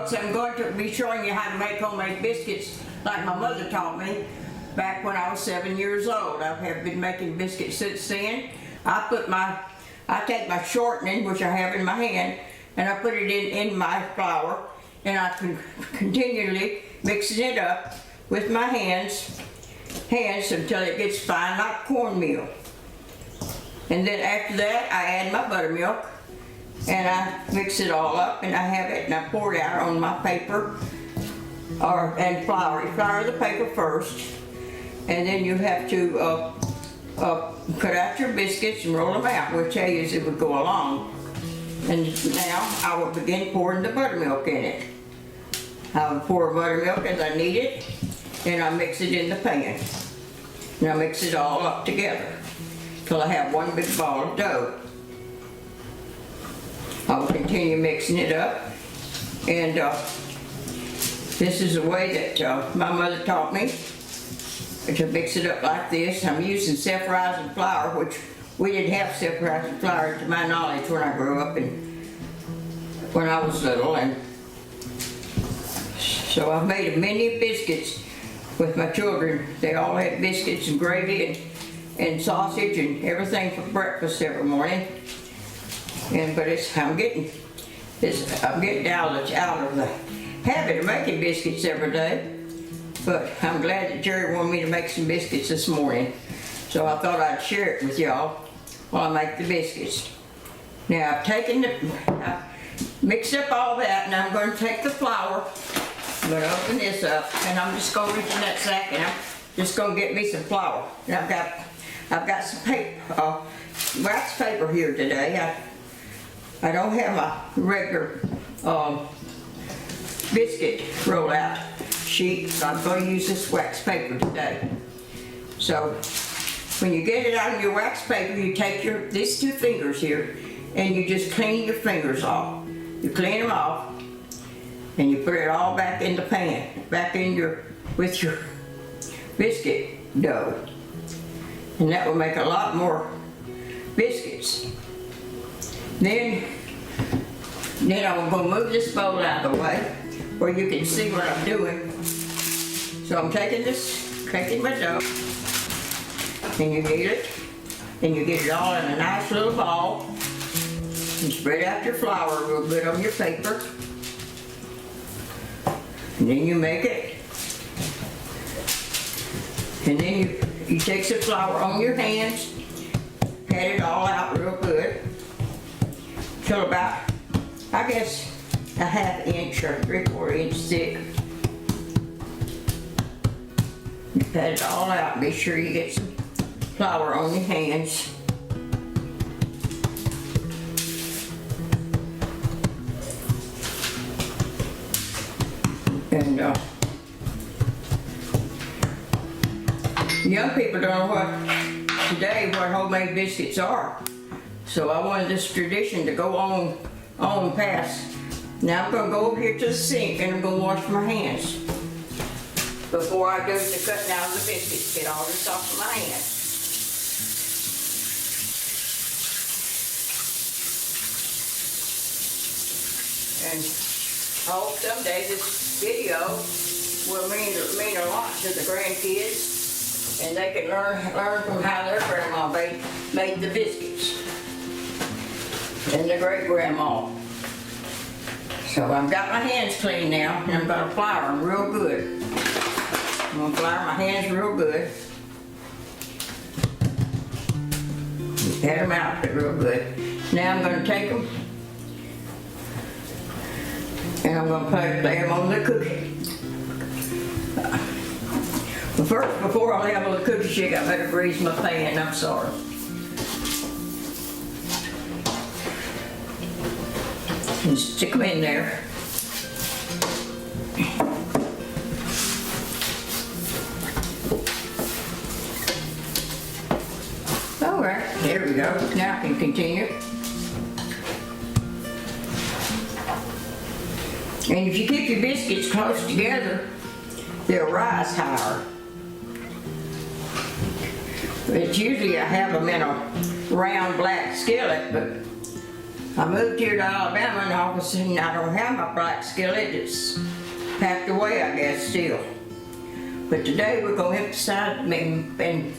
folks, I'm going to be showing you how to make homemade biscuits like my mother taught me back when I was 7 years old. I have been making biscuits since then. I take my shortening, which I have in my hand, and I put it in my flour, and I can continually mixing it up with my hands until it gets fine like cornmeal. And then after that, I add my buttermilk, and I mix it all up, and I have it, and I pour it out on my paper, and flour. You flour the paper first, and then you have to cut out your biscuits and roll them out. We'll tell you as it would go along. And now I will begin pouring the buttermilk in it. I will pour buttermilk as I need it, and I mix it in the pan. And I mix it all up together till I have one big ball of dough. I will continue mixing it up, and this is the way that my mother taught me to mix it up like this. I'm using self-rising flour, which we didn't have self-rising flour to my knowledge when I grew up and when I was little, and so I've made many biscuits with my children. They all had biscuits and gravy and sausage and everything for breakfast every morning. But I'm getting out of the habit of making biscuits every day. But I'm glad that Jerry wanted me to make some biscuits this morning, so I thought I'd share it with y'all while I make the biscuits. Now I've mixed up all that, and I'm going to take the flour. I'm going to open this up, and I'm just going to reach in that sack, and I'm just going to get me some flour. And I've got some paper, wax paper here today. I don't have my regular biscuit roll-out sheet, so I'm going to use this wax paper today. So when you get it out of your wax paper, you take these two fingers here, and you just clean your fingers off. You clean them off, and you put it all back in the pan, with your biscuit dough. And that will make a lot more biscuits. Then I'm going to move this bowl out of the way where you can see what I'm doing. So I'm taking my dough, and you knead it, and you get it all in a nice little ball. You spread out your flour real good on your paper, and then you make it. And then you take some flour on your hands, pat it all out real good, till about, I guess, a ½ inch or 3/4 inch thick. You pat it all out and be sure you get some flour on your hands. And young people don't know what homemade biscuits are. So I wanted this tradition to go on past. Now I'm going to go over here to the sink, and I'm going to wash my hands before I do the cutting out of the biscuits. Get all this off of my hands. And I hope someday this video will mean a lot to the grandkids, and they can learn from how their grandma made the biscuits, and the great-grandma. So I've got my hands clean now, and I'm going to flour them real good. I'm going to flour my hands real good. Pat them out real good. Now I'm going to take them, and I'm going to lay them on the cookie. But first, before I lay them on the cookie sheet, I better grease my pan. I'm sorry. And stick them in there. All right, there we go. Now I can continue. And if you keep your biscuits close together, they'll rise higher. It's usually I have them in a round black skillet, but I moved here to Alabama and all of a sudden I don't have my black skillet. It's packed away, I guess, still. But today we're going to emphasize and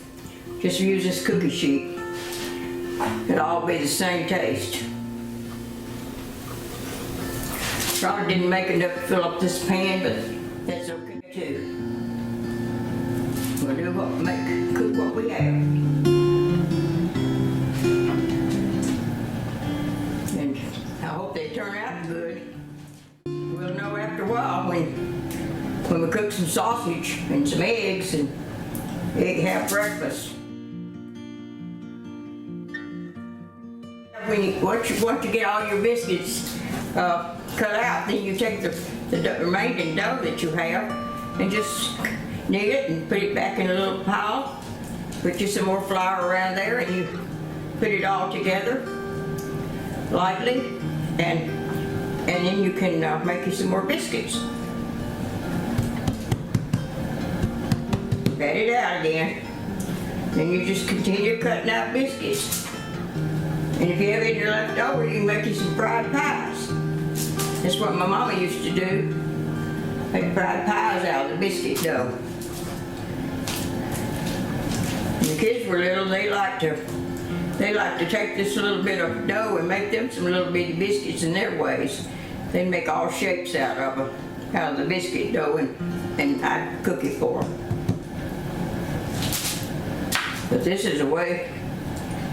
just use this cookie sheet. It'll all be the same taste. Probably didn't make enough to fill up this pan, but that's okay too. We'll do cook what we have. And I hope they turn out good. We'll know after a while when we cook some sausage and some eggs and have breakfast. Once you get all your biscuits cut out, then you take the remaining dough that you have and just knead it and put it back in a little pile. Put you some more flour around there and you put it all together lightly, and then you can make you some more biscuits. Pat it out again. Then you just continue cutting out biscuits. And if you have any left over, you can make you some fried pies. That's what my mama used to do. Make fried pies out of the biscuit dough. When the kids were little, they like to take this little bit of dough and make them some little bitty biscuits in their ways. They'd make all shapes out of the biscuit dough, and I'd cook it for them. But this is the way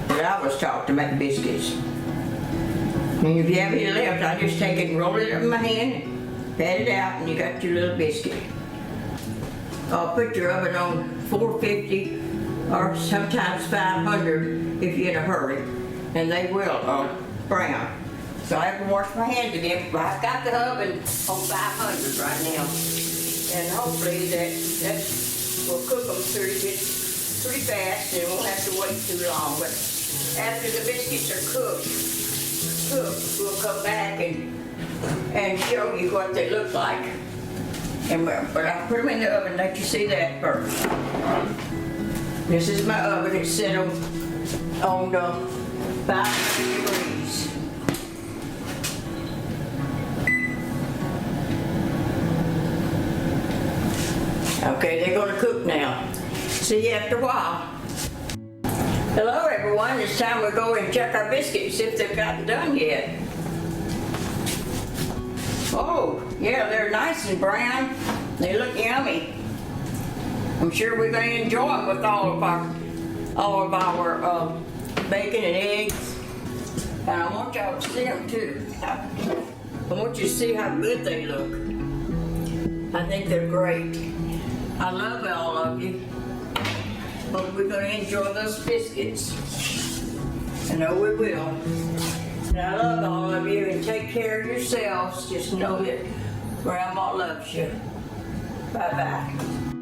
that I was taught to make biscuits. And if you have any left, I just take it and roll it up in my hand and pat it out, and you got your little biscuit. Put your oven on 450 or sometimes 500 if you're in a hurry, and they will brown. So I have to wash my hands again, but I've got the oven on 500 right now. And hopefully that will cook them pretty fast, and won't have to wait too long. But after the biscuits are cooked, we'll come back and show you what they look like. But I'll put them in the oven, let you see that first. This is my oven. It's set on 500 degrees. Okay, they're going to cook now. See you after a while. Hello everyone, it's time we go and check our biscuits if they've gotten done yet. Oh, yeah, they're nice and brown. They look yummy. I'm sure we're going to enjoy them with all of our bacon and eggs. And I want y'all to see them too. I want you to see how good they look. I think they're great. I love all of you. But we're going to enjoy those biscuits. I know we will. And I love all of you, and take care of yourselves. Just know that Grandma loves you. Bye-bye.